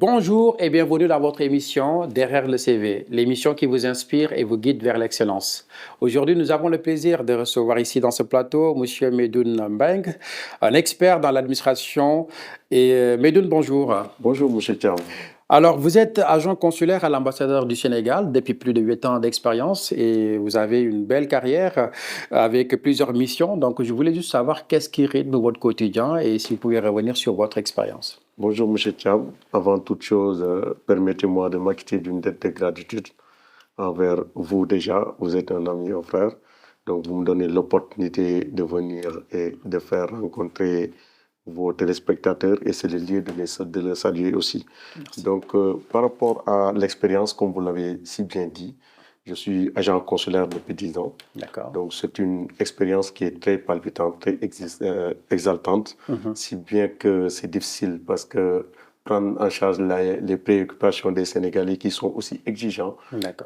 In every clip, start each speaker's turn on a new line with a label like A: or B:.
A: Bonjour et bienvenue dans votre émission Derrière le CV, l'émission qui vous inspire et vous guide vers l'excellence. Aujourd'hui, nous avons le plaisir de recevoir ici dans ce plateau M. Medoun Mbeng, un expert dans l'administration. Medoun, bonjour.
B: Bonjour, monsieur Thiam.
A: Alors, vous êtes agent consulaire à l'ambassadeur du Sénégal depuis plus de 8 ans d'expérience et vous avez une belle carrière avec plusieurs missions. Donc, je voulais juste savoir qu'est-ce qui rythme votre quotidien et si vous pouvez revenir sur votre expérience.
B: Bonjour, monsieur Thiam. Avant toute chose, permettez-moi de m'acquitter d'une dette de gratitude envers vous déjà. Vous êtes un ami, un frère. Donc, vous me donnez l'opportunité de venir et de faire rencontrer vos téléspectateurs et c'est le lieu de les saluer aussi.
A: Merci.
B: Donc, par rapport à l'expérience, comme vous l'avez si bien dit, je suis agent consulaire depuis 10 ans.
A: D'accord.
B: Donc, c'est une expérience qui est très palpitante, très exaltante, si bien que c'est difficile parce que prendre en charge les préoccupations des Sénégalais qui sont aussi exigeants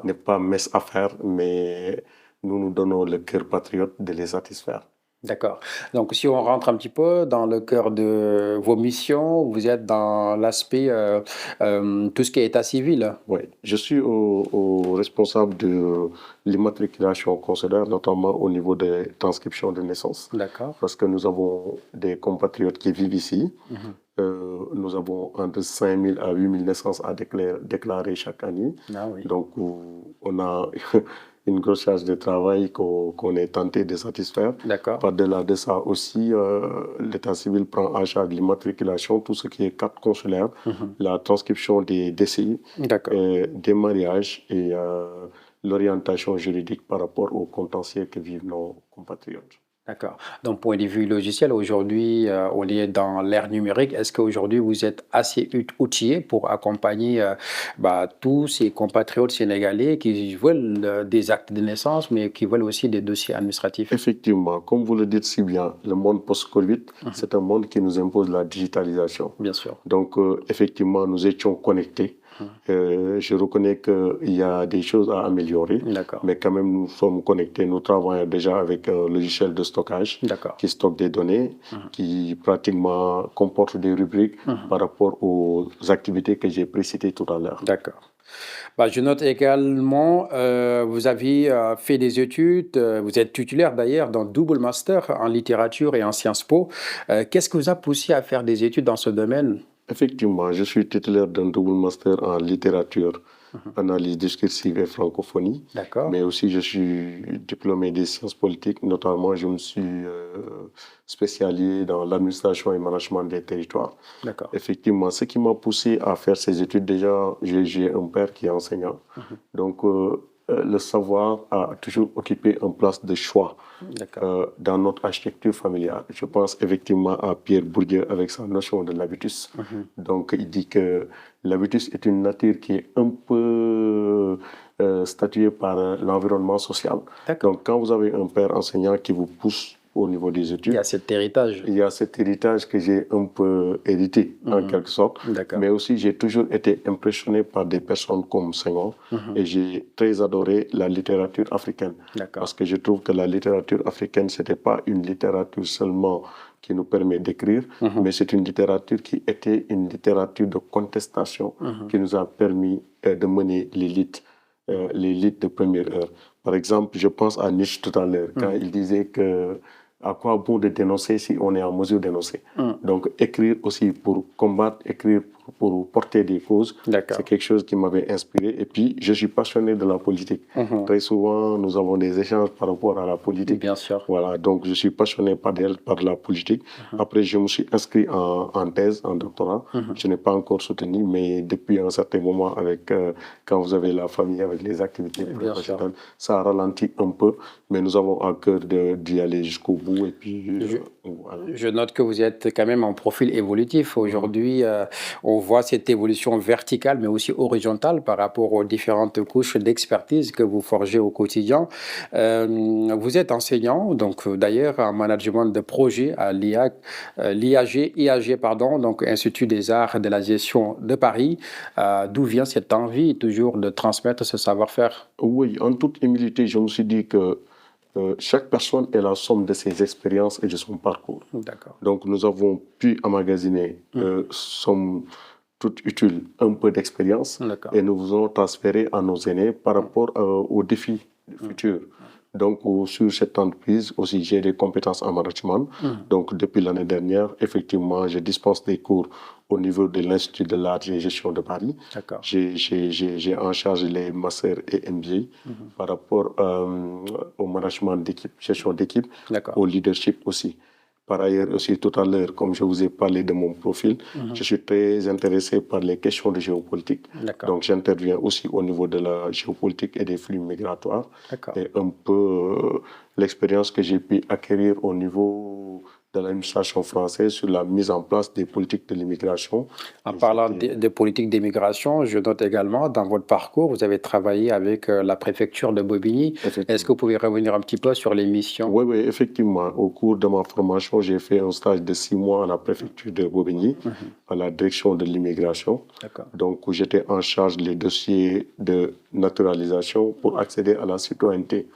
B: n'est pas mince à faire, mais nous nous donnons le cœur patriote de les satisfaire.
A: D'accord. Donc, si on rentre un petit peu dans le cœur de vos missions, vous êtes dans l'aspect tout ce qui est état civil.
B: Oui, je suis au responsable de l'immatriculation consulaire, notamment au niveau des transcriptions de naissance.
A: D'accord.
B: Parce que nous avons des compatriotes qui vivent ici. Nous avons entre 5 000 à 8 000 naissances à déclarer chaque année.
A: Ah oui.
B: Donc, on a une grosse charge de travail qu'on est tenté de satisfaire.
A: D'accord.
B: Par-delà de ça aussi, l'état civil prend en charge l'immatriculation, tout ce qui est carte consulaire, la transcription des décès, des mariages et l'orientation juridique par rapport aux contentieux que vivent nos compatriotes.
A: D'accord. Donc, point de vue logiciel, aujourd'hui, on est dans l'ère numérique. Est-ce qu'aujourd'hui, vous êtes assez outillé pour accompagner tous ces compatriotes sénégalais qui veulent des actes de naissance, mais qui veulent aussi des dossiers administratifs?
B: Effectivement, comme vous le dites si bien, le monde post-Covid, c'est un monde qui nous impose la digitalisation.
A: Bien sûr.
B: Donc, effectivement, nous étions connectés. Je reconnais qu'il y a des choses à améliorer, mais quand même nous sommes connectés. Nous travaillons déjà avec un logiciel de stockage qui stocke des données, qui pratiquement comporte des rubriques par rapport aux activités que j'ai précitées tout à l'heure.
A: D'accord. Je note également, vous avez fait des études, vous êtes titulaire d'ailleurs d'un double master en littérature et en Sciences Po. Qu'est-ce qui vous a poussé à faire des études dans ce domaine?
B: Effectivement, je suis titulaire d'un double master en littérature, analyse discursive et francophonie. Mais aussi, je suis diplômé des sciences politiques. Notamment, je me suis spécialisé dans l'administration et management des territoires. Effectivement, ce qui m'a poussé à faire ces études, déjà, j'ai un père qui est enseignant. Donc, le savoir a toujours occupé une place de choix dans notre architecture familiale. Je pense effectivement à Pierre Bourdieu avec sa notion de l'habitus. Donc, il dit que l'habitus est une nature qui est un peu statuée par l'environnement social. Donc, quand vous avez un père enseignant qui vous pousse au niveau des études,
A: il y a cet héritage.
B: Il y a cet héritage que j'ai un peu hérité, en quelque sorte. Mais aussi, j'ai toujours été impressionné par des personnes comme Senghor. Et j'ai très adoré la littérature africaine. Parce que je trouve que la littérature africaine, ce n'était pas une littérature seulement qui nous permet d'écrire, mais c'est une littérature qui était une littérature de contestation qui nous a permis de mener l'élite de première heure. Par exemple, je pense à Nietzsche tout à l'heure, quand il disait que à quoi bon de dénoncer si on est en mesure de dénoncer. Donc, écrire aussi pour combattre, écrire pour porter des causes, c'est quelque chose qui m'avait inspiré. Et puis, je suis passionné de la politique. Très souvent, nous avons des échanges par rapport à la politique.
A: Bien sûr.
B: Voilà, donc je suis passionné par la politique. Après, je me suis inscrit en thèse, en doctorat. Je n'ai pas encore soutenu, mais depuis un certain moment, quand vous avez la famille, avec les activités professionnelles, ça ralentit un peu. Mais nous avons à cœur d'y aller jusqu'au bout. Et puis, voilà.
A: Je note que vous êtes quand même en profil évolutif. Aujourd'hui, on voit cette évolution verticale, mais aussi horizontale par rapport aux différentes couches d'expertise que vous forgez au quotidien. Vous êtes enseignant, donc d'ailleurs en management de projet à IAG, donc Institut des Arts et de la Gestion de Paris. D'où vient cette envie toujours de transmettre ce savoir-faire?
B: Oui, en toute humilité, je me suis dit que chaque personne est la somme de ses expériences et de son parcours. Donc, nous avons pu emmagasiner tout utile un peu d'expérience et nous vous avons transféré à nos aînés par rapport aux défis futurs. Donc, sur cette entreprise aussi, j'ai des compétences en management. Donc, depuis l'année dernière, effectivement, je dispense des cours au niveau de l'Institut de l'art et gestion de Paris. J'ai en charge les masters et MBA par rapport au management d'équipe, gestion d'équipe, au leadership aussi. Par ailleurs, aussi tout à l'heure, comme je vous ai parlé de mon profil, je suis très intéressé par les questions de géopolitique. Donc, j'interviens aussi au niveau de la géopolitique et des flux migratoires. Et un peu l'expérience que j'ai pu acquérir au niveau de l'administration française sur la mise en place des politiques de l'immigration.
A: En parlant de politiques d'immigration, je note également dans votre parcours, vous avez travaillé avec la préfecture de Bobigny. Est-ce que vous pouvez revenir un petit peu sur les missions?
B: Oui, effectivement. Au cours de ma formation, j'ai fait un stage de 6 mois à la préfecture de Bobigny, à la direction de l'immigration. Donc, où j'étais en charge des dossiers de naturalisation pour accéder à la citoyenneté.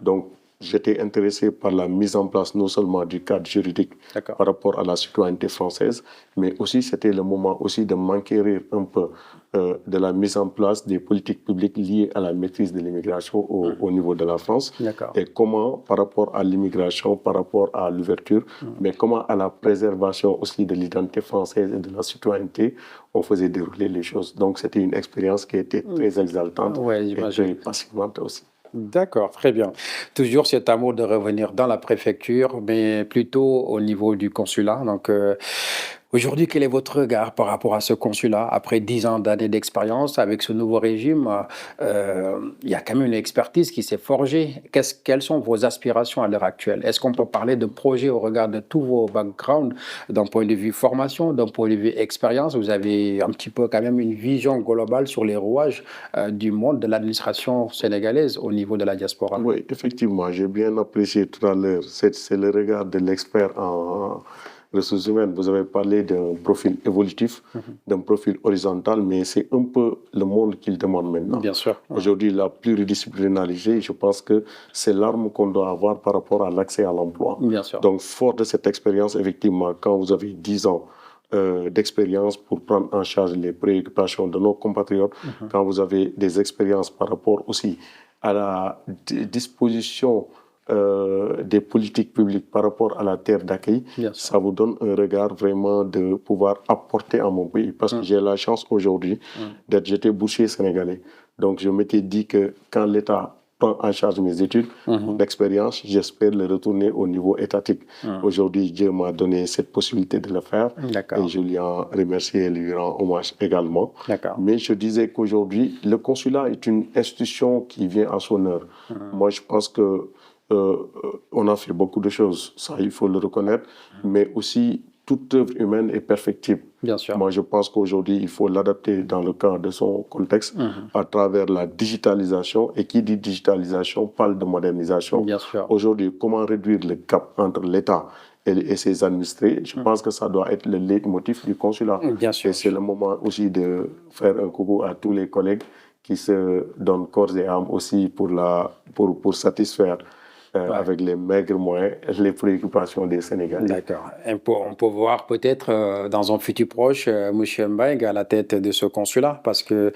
B: Donc, j'étais intéressé par la mise en place non seulement du cadre juridique par rapport à la citoyenneté française, mais aussi c'était le moment aussi de m'enquérir un peu de la mise en place des politiques publiques liées à la maîtrise de l'immigration au niveau de la France. Et comment, par rapport à l'immigration, par rapport à l'ouverture, mais comment à la préservation aussi de l'identité française et de la citoyenneté, on faisait dérouler les choses. Donc c'était une expérience qui était très exaltante et très passionnante aussi.
A: D'accord, très bien. Toujours cet amour de revenir dans la préfecture, mais plutôt au niveau du consulat. Donc, aujourd'hui, quel est votre regard par rapport à ce consulat? Après 10 ans d'années d'expérience avec ce nouveau régime, il y a quand même une expertise qui s'est forgée. Quelles sont vos aspirations à l'heure actuelle? Est-ce qu'on peut parler de projet au regard de tous vos backgrounds, d'un point de vue formation, d'un point de vue expérience? Vous avez un petit peu quand même une vision globale sur les rouages du monde de l'administration sénégalaise au niveau de la diaspora.
B: Oui, effectivement, j'ai bien apprécié tout à l'heure. C'est le regard de l'expert en ressources humaines. Vous avez parlé d'un profil évolutif, d'un profil horizontal, mais c'est un peu le monde qu'il demande maintenant.
A: Bien sûr.
B: Aujourd'hui, la pluridisciplinarité, je pense que c'est l'arme qu'on doit avoir par rapport à l'accès à l'emploi.
A: Bien sûr.
B: Donc, fort de cette expérience, effectivement, quand vous avez 10 ans d'expérience pour prendre en charge les préoccupations de nos compatriotes, quand vous avez des expériences par rapport aussi à la disposition des politiques publiques par rapport à la terre d'accueil, ça vous donne un regard vraiment de pouvoir apporter à mon pays. Parce que j'ai la chance aujourd'hui j'étais boursier sénégalais. Donc je m'étais dit que quand l'État prend en charge mes études, d'expérience, j'espère le retourner au niveau étatique. Aujourd'hui, Dieu m'a donné cette possibilité de le faire et je lui en remercie et lui rends hommage également. Mais je disais qu'aujourd'hui, le consulat est une institution qui vient à son heure. Moi, je pense que on a fait beaucoup de choses, ça il faut le reconnaître, mais aussi toute œuvre humaine est perfectible.
A: Bien sûr.
B: Moi, je pense qu'aujourd'hui, il faut l'adapter dans le cadre de son contexte à travers la digitalisation. Et qui dit digitalisation parle de modernisation.
A: Bien sûr.
B: Aujourd'hui, comment réduire le gap entre l'État et ses administrés? Je pense que ça doit être le leitmotiv du consulat.
A: Bien sûr.
B: Et c'est le moment aussi de faire un coucou à tous les collègues qui se donnent corps et âme aussi pour satisfaire avec les maigres moyens, les préoccupations des Sénégalais.
A: D'accord. On peut voir peut-être dans un futur proche M. Mbengue à la tête de ce consulat, parce que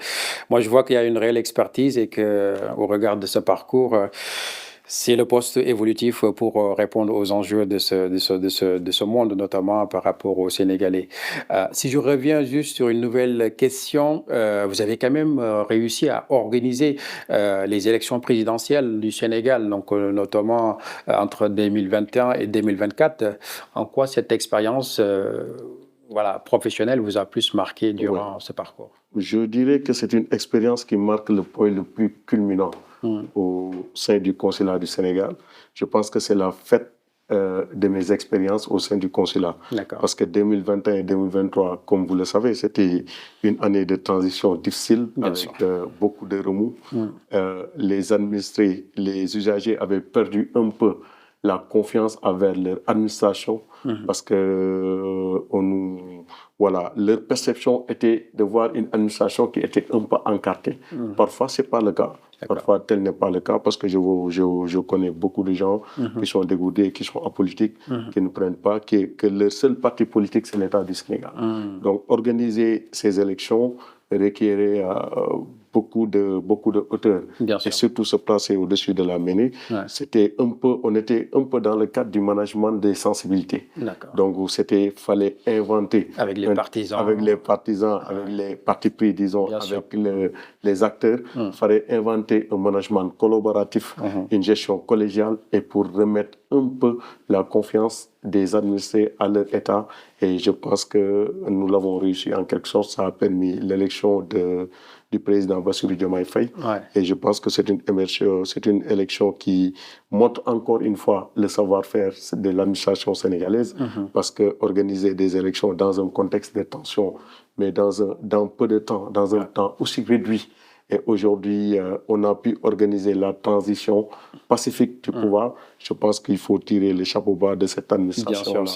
A: moi je vois qu'il y a une réelle expertise et qu'au regard de ce parcours, c'est le poste évolutif pour répondre aux enjeux de ce monde, notamment par rapport aux Sénégalais. Si je reviens juste sur une nouvelle question, vous avez quand même réussi à organiser les élections présidentielles du Sénégal, donc notamment entre 2021 et 2024. En quoi cette expérience professionnelle vous a plus marqué durant ce parcours?
B: Je dirais que c'est une expérience qui marque le point le plus culminant au sein du consulat du Sénégal. Je pense que c'est la fête de mes expériences au sein du consulat. Parce que 2021 et 2023, comme vous le savez, c'était une année de transition difficile avec beaucoup de remous. Les administrés, les usagers avaient perdu un peu la confiance envers leur administration, parce que voilà, leur perception était de voir une administration qui était un peu encartée. Parfois, ce n'est pas le cas. Parfois, tel n'est pas le cas, parce que je connais beaucoup de gens qui sont dégoûtés, qui sont apolitiques, qui ne prennent pas, que leur seul parti politique, c'est l'État du Sénégal. Donc, organiser ces élections requérait beaucoup de hauteur, et surtout se placer au-dessus de la mêlée. On était un peu dans le cadre du management des sensibilités. Donc, fallait inventer
A: avec les partisans,
B: avec les partis pris, disons, avec les acteurs. Il fallait inventer un management collaboratif, une gestion collégiale, et pour remettre un peu la confiance des administrés à leur État. Et je pense que nous l'avons réussi en quelque sorte. Ça a permis l'élection du président Bassirou Diomaye Faye. Et je pense que c'est une élection qui montre encore une fois le savoir-faire de l'administration sénégalaise, parce que organiser des élections dans un contexte de tension, mais dans peu de temps, dans un temps aussi réduit. Et aujourd'hui, on a pu organiser la transition pacifique du pouvoir. Je pense qu'il faut tirer le chapeau bas de cette administration.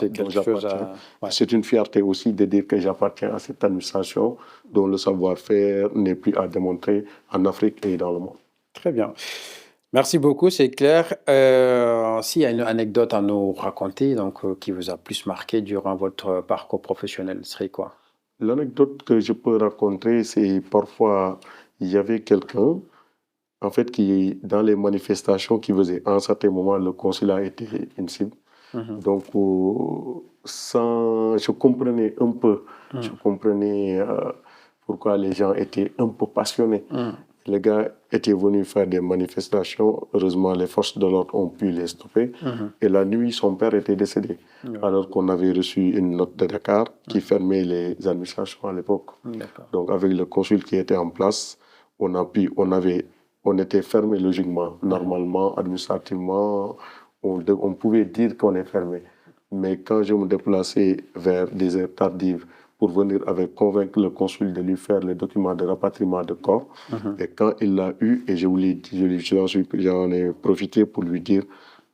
B: C'est une fierté aussi de dire que j'appartiens à cette administration dont le savoir-faire n'est plus à démontrer en Afrique et dans le monde.
A: Très bien. Merci beaucoup, c'est clair. S'il y a une anecdote à nous raconter, donc, qui vous a plus marqué durant votre parcours professionnel, ce serait quoi?
B: L'anecdote que je peux raconter, c'est parfois, il y avait quelqu'un, en fait, qui, dans les manifestations qui faisait, à un certain moment, le consulat était une cible. Donc, je comprenais un peu, je comprenais pourquoi les gens étaient un peu passionnés. Les gars étaient venus faire des manifestations. Heureusement, les forces de l'ordre ont pu les stopper. Et la nuit, son père était décédé. Alors qu'on avait reçu une note de Dakar qui fermait les administrations à l'époque. Donc, avec le consul qui était en place, on était fermé logiquement. Normalement, administrativement, on pouvait dire qu'on est fermé. Mais quand je me déplaçais vers des heures tardives pour venir convaincre le consul de lui faire le document de rapatriement de corps, et quand il l'a eu, et j'en ai profité pour lui dire,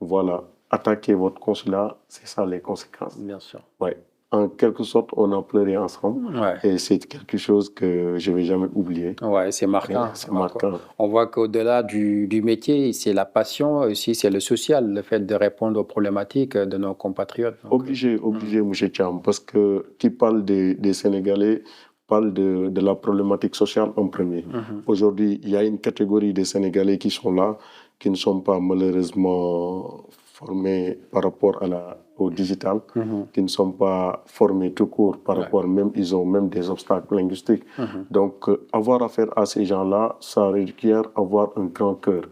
B: voilà, attaquez votre consulat, c'est ça les conséquences.
A: Bien sûr.
B: Ouais. En quelque sorte, on a pleuré ensemble. Et c'est quelque chose que je ne vais jamais oublier.
A: Ouais, c'est marquant.
B: C'est marquant.
A: On voit qu'au-delà du métier, c'est la passion, aussi c'est le social, le fait de répondre aux problématiques de nos compatriotes.
B: Obligé, M. Thiam, parce que qui parle des Sénégalais parle de la problématique sociale en premier. Aujourd'hui, il y a une catégorie de Sénégalais qui sont là, qui ne sont pas malheureusement formés par rapport au digital, qui ne sont pas formés tout court par rapport, ils ont même des obstacles linguistiques. Donc, avoir affaire à ces gens-là, ça requiert avoir un grand cœur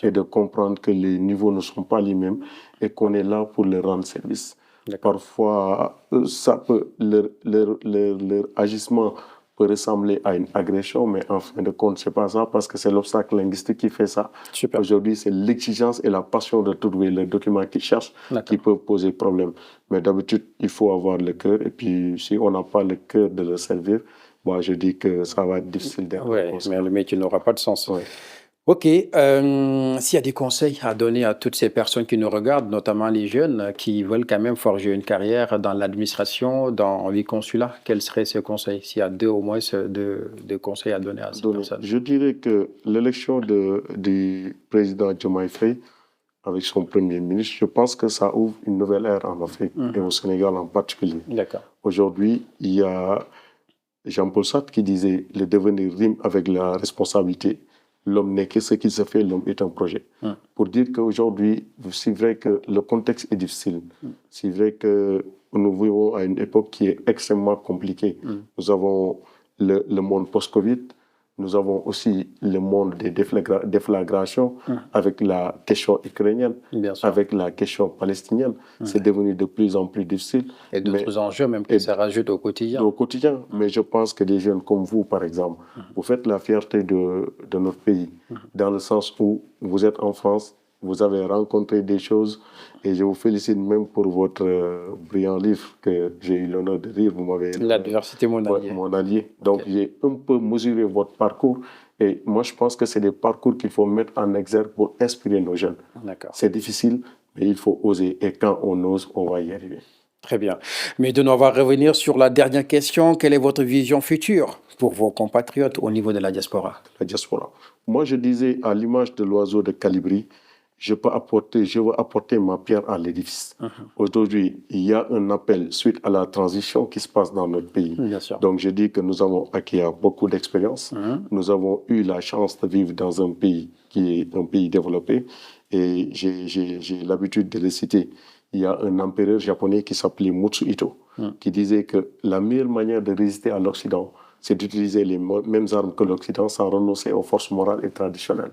B: et de comprendre que les niveaux ne sont pas les mêmes et qu'on est là pour leur rendre service. Parfois, leur agissement peut ressembler à une agression, mais en fin de compte, ce n'est pas ça, parce que c'est l'obstacle linguistique qui fait ça. Aujourd'hui, c'est l'exigence et la passion de trouver le document qu'ils cherchent qui peut poser problème. Mais d'habitude, il faut avoir le cœur, et puis si on n'a pas le cœur de le servir, je dis que ça va être difficile d'être.
A: Oui, mais le métier n'aura pas de sens. Ok, s'il y a des conseils à donner à toutes ces personnes qui nous regardent, notamment les jeunes qui veulent quand même forger une carrière dans l'administration, dans les consulats, quels seraient ces conseils? S'il y a au moins deux conseils à donner à ces personnes.
B: Je dirais que l'élection du président Diomaye Faye avec son premier ministre, je pense que ça ouvre une nouvelle ère en Afrique et au Sénégal en particulier. Aujourd'hui, il y a Jean-Paul Sartre qui disait « Le devenir rime avec la responsabilité ». L'homme n'est que ce qu'il se fait, l'homme est un projet. Pour dire qu'aujourd'hui, c'est vrai que le contexte est difficile. C'est vrai que nous vivons à une époque qui est extrêmement compliquée. Nous avons le monde post-Covid, nous avons aussi le monde des déflagrations avec la question ukrainienne, avec la question palestinienne. C'est devenu de plus en plus difficile.
A: Et d'autres enjeux même qui se rajoutent au quotidien.
B: Au quotidien. Mais je pense que des jeunes comme vous, par exemple, vous faites la fierté de notre pays, dans le sens où vous êtes en France, vous avez rencontré des choses, et je vous félicite même pour votre brillant livre que j'ai eu l'honneur de lire. Vous m'avez
A: L'adversité, mon allié.
B: Mon allié. Donc, j'ai un peu mesuré votre parcours, et moi, je pense que c'est des parcours qu'il faut mettre en exergue pour inspirer nos jeunes. C'est difficile, mais il faut oser. Et quand on ose, on va y arriver.
A: Très bien. Mais on va revenir sur la dernière question. Quelle est votre vision future pour vos compatriotes au niveau de la diaspora?
B: La diaspora. Moi, je disais, à l'image de l'oiseau de Calibri, je veux apporter ma pierre à l'édifice. Aujourd'hui, il y a un appel suite à la transition qui se passe dans notre pays.
A: Bien sûr.
B: Donc, je dis que nous avons acquis beaucoup d'expérience. Nous avons eu la chance de vivre dans un pays qui est un pays développé. Et j'ai l'habitude de le citer. Il y a un empereur japonais qui s'appelait Mutsuhito, qui disait que la meilleure manière de résister à l'Occident, c'est d'utiliser les mêmes armes que l'Occident sans renoncer aux forces morales et traditionnelles.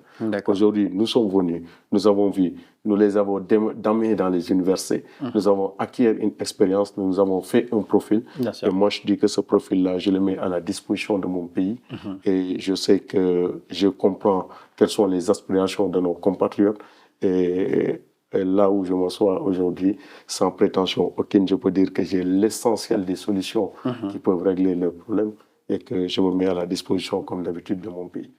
B: Aujourd'hui, nous sommes venus, nous avons vu, nous les avons damnés dans les universités, nous avons acquis une expérience, nous avons fait un profil. Et moi, je dis que ce profil-là, je le mets à la disposition de mon pays. Et je sais que je comprends quelles sont les aspirations de nos compatriotes. Et là où je m'assois aujourd'hui, sans prétention aucune, je peux dire que j'ai l'essentiel des solutions qui peuvent régler leurs problèmes et que je me mets à la disposition, comme d'habitude, de mon pays.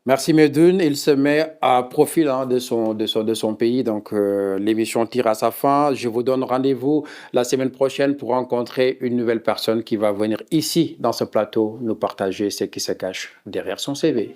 A: Merci Medoune. Il se met à profil de son pays. Donc, l'émission tire à sa fin. Je vous donne rendez-vous la semaine prochaine pour rencontrer une nouvelle personne qui va venir ici, dans ce plateau, nous partager ce qui se cache derrière son CV.